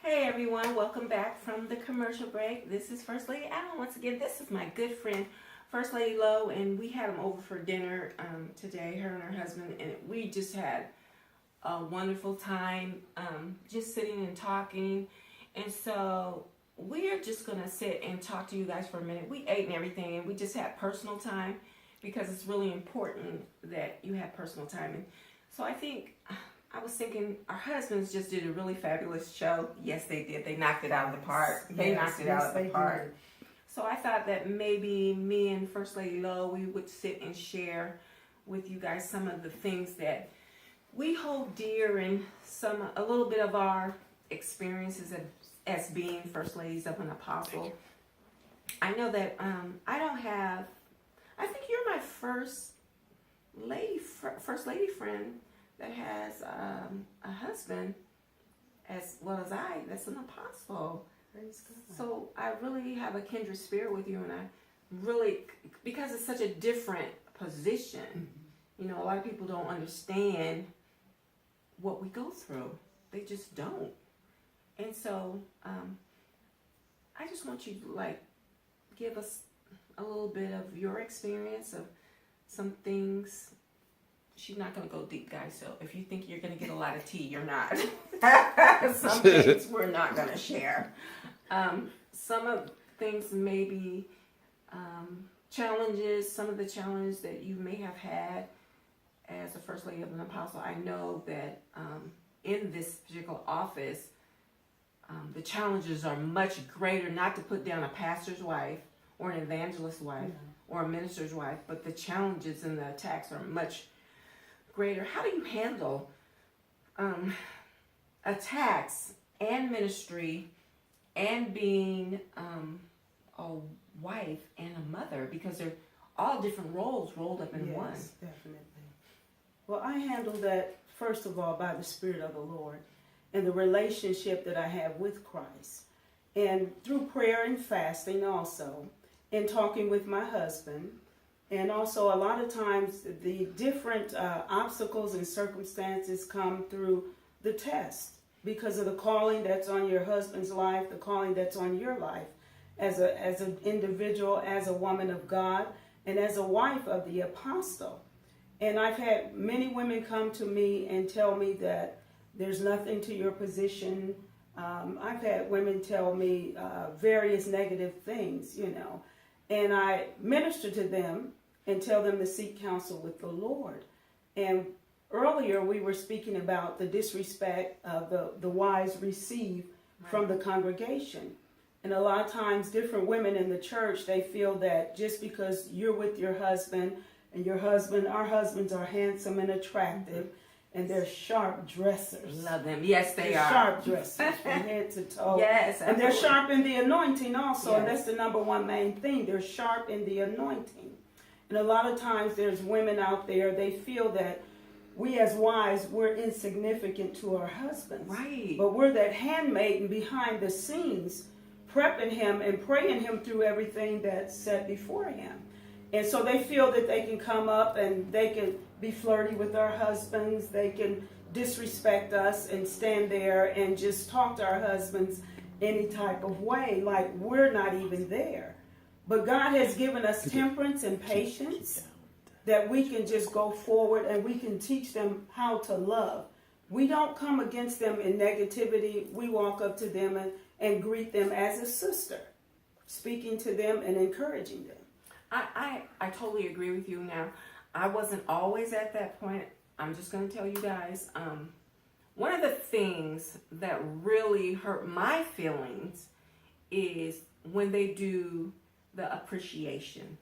Hey everyone, welcome back from the commercial break. This is First Lady Allen. Once again, this is my good friend, First Lady Lowe, and we had them over for dinner today, her and her husband, and we just had a wonderful time just sitting and talking. And so we're just going to sit and talk to you guys for a minute. We ate and everything, and we just had personal time because it's really important that you have personal time. And so I was thinking, our husbands just did a really fabulous show. Yes, they did. They knocked it out of the park. They knocked it out of the park. So I thought that maybe me and First Lady Lowe, we would sit and share with you guys some of the things that we hold dear and a little bit of our experiences as being First Ladies of an Apostle. I know that I think you're my first lady friend that has a husband as well as I that's an apostle. So I really have a kindred spirit with you, and I really, because it's such a different position, you know, a lot of people don't understand what we go through. They just don't. And so I just want you to give us a little bit of your experience of some things. She's not going to go deep, guys, so if you think you're going to get a lot of tea, you're not. Some things we're not going to share. Some of things maybe challenges, some of the challenges that you may have had as a First Lady of an Apostle. I know that in this particular office, the challenges are much greater, not to put down a pastor's wife or an evangelist's wife or a minister's wife, but the challenges and the attacks are much greater. How do you handle attacks and ministry and being a wife and a mother, because they're all different roles rolled up in one? Yes, definitely. Well, I handle that first of all by the Spirit of the Lord and the relationship that I have with Christ, and through prayer and fasting also, and talking with my husband. And also, a lot of times, the different obstacles and circumstances come through the test because of the calling that's on your husband's life, the calling that's on your life as an individual, as a woman of God, and as a wife of the apostle. And I've had many women come to me and tell me that there's nothing to your position. I've had women tell me various negative things, you know, and I minister to them and tell them to seek counsel with the Lord. And earlier we were speaking about the disrespect the wives receive from the congregation. And a lot of times different women in the church, they feel that just because you're with your husband and our husbands are handsome and attractive, and they're sharp dressers. Love them. Yes, they're are. Sharp dressers from head to toe. Yes, and they're sharp in the anointing also. Yes. And that's the number one main thing. They're sharp in the anointing. And a lot of times there's women out there, they feel that we as wives, we're insignificant to our husbands. Right. But we're that handmaiden behind the scenes, prepping him and praying him through everything that's set before him. And so they feel that they can come up and they can be flirty with our husbands. They can disrespect us and stand there and just talk to our husbands any type of way, like we're not even there. But God has given us temperance and patience that we can just go forward and we can teach them how to love. We don't come against them in negativity. We walk up to them and greet them as a sister, speaking to them and encouraging them. I totally agree with you. Now, I wasn't always at that point. I'm just going to tell you guys, one of the things that really hurt my feelings is when they do the appreciation.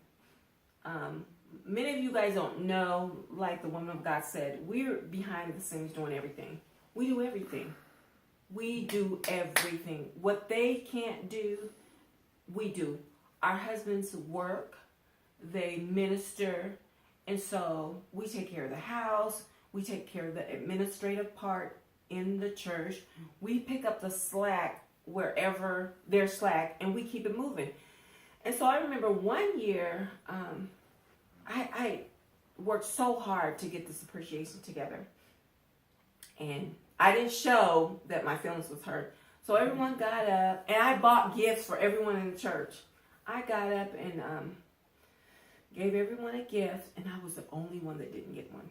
Many of you guys don't know, like the woman of God said, we're behind the scenes doing everything. We do everything. We do everything. What they can't do, we do. Our husbands work, they minister, and so we take care of the house, we take care of the administrative part in the church, we pick up the slack wherever there's slack, and we keep it moving. And so I remember one year, I worked so hard to get this appreciation together. And I didn't show that my feelings was hurt. So everyone got up, and I bought gifts for everyone in the church. I got up and gave everyone a gift, and I was the only one that didn't get one.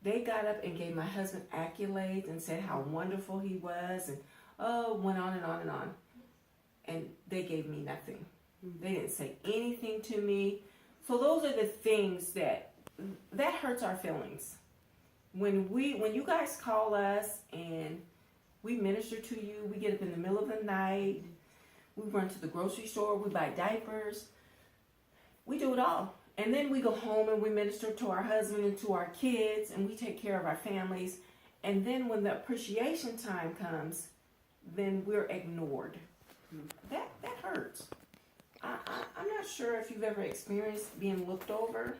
They got up and gave my husband accolades and said how wonderful he was, and went on and on and on. And they gave me nothing. They didn't say anything to me. So those are the things that hurts our feelings. When you guys call us and we minister to you, we get up in the middle of the night, we run to the grocery store, we buy diapers, we do it all. And then we go home and we minister to our husband and to our kids, and we take care of our families. And then when the appreciation time comes, then we're ignored. That hurts. I'm not sure if you've ever experienced being looked over.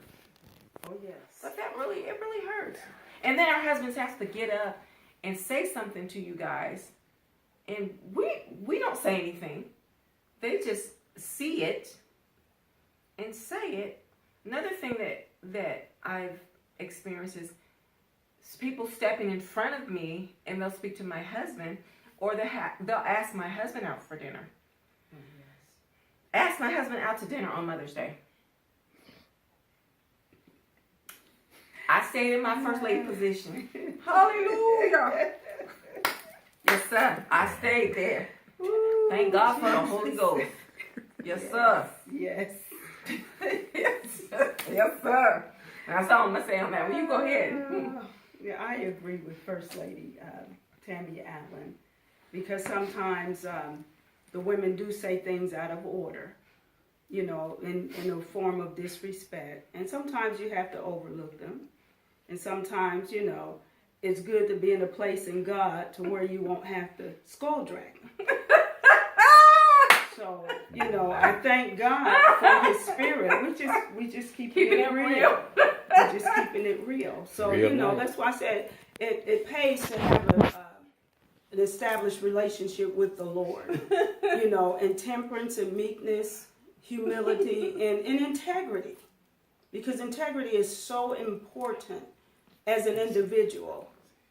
Oh, yes. But it really hurts. And then our husbands have to get up and say something to you guys. And we don't say anything. They just see it and say it. Another thing that I've experienced is people stepping in front of me and they'll speak to my husband, or they'll ask my husband out for dinner. Oh, yes. Ask my husband out to dinner on Mother's Day. I stayed in my first lady position. Hallelujah. Yes, sir. I stayed there. Ooh, Thank God for the Holy Ghost. Yes, sir. Yes. Yes, sir. That's all I'm going to say on that. Well, you go ahead. Yeah, I agree with First Lady Tammy Allen, because sometimes the women do say things out of order, in a form of disrespect. And sometimes you have to overlook them. And sometimes, it's good to be in a place in God to where you won't have to skull drag them. So, I thank God for His Spirit. We just keeping it real. We're just keeping it real. So, that's why I said it pays to have an established relationship with the Lord. And temperance and meekness, humility, and integrity. Because integrity is so important as an individual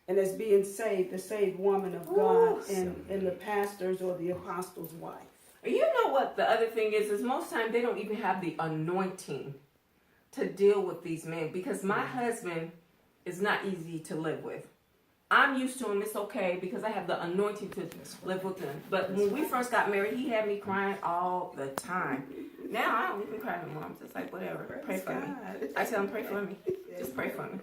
and as being saved, the saved woman of God, and the pastor's or the apostle's wife. You know what the other thing is most times they don't even have the anointing to deal with these men, because my husband is not easy to live with. I'm used to him. It's okay because I have the anointing to live with him. But when we first got married, he had me crying all the time. Now I don't even cry anymore. I'm just like, whatever. Pray for me. I tell him, pray for me. Just pray for me.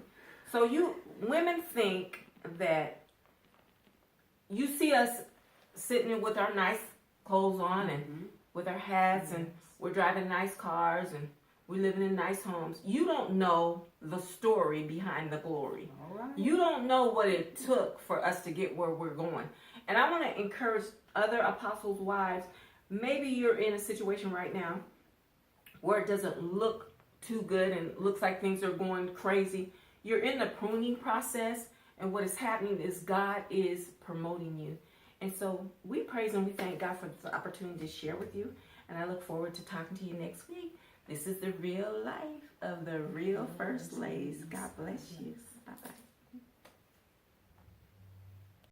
So you women think that you see us sitting with our nice clothes on and with our hats, and we're driving nice cars and we're living in nice homes. You don't know the story behind the glory. All right. You don't know what it took for us to get where we're going. And I want to encourage other apostles' wives. Maybe you're in a situation right now where it doesn't look too good and looks like things are going crazy. You're in the pruning process, and what is happening is God is promoting you. And so we praise and we thank God for the opportunity to share with you. And I look forward to talking to you next week. This is the real life of the real First Ladies. God bless you. Bye-bye.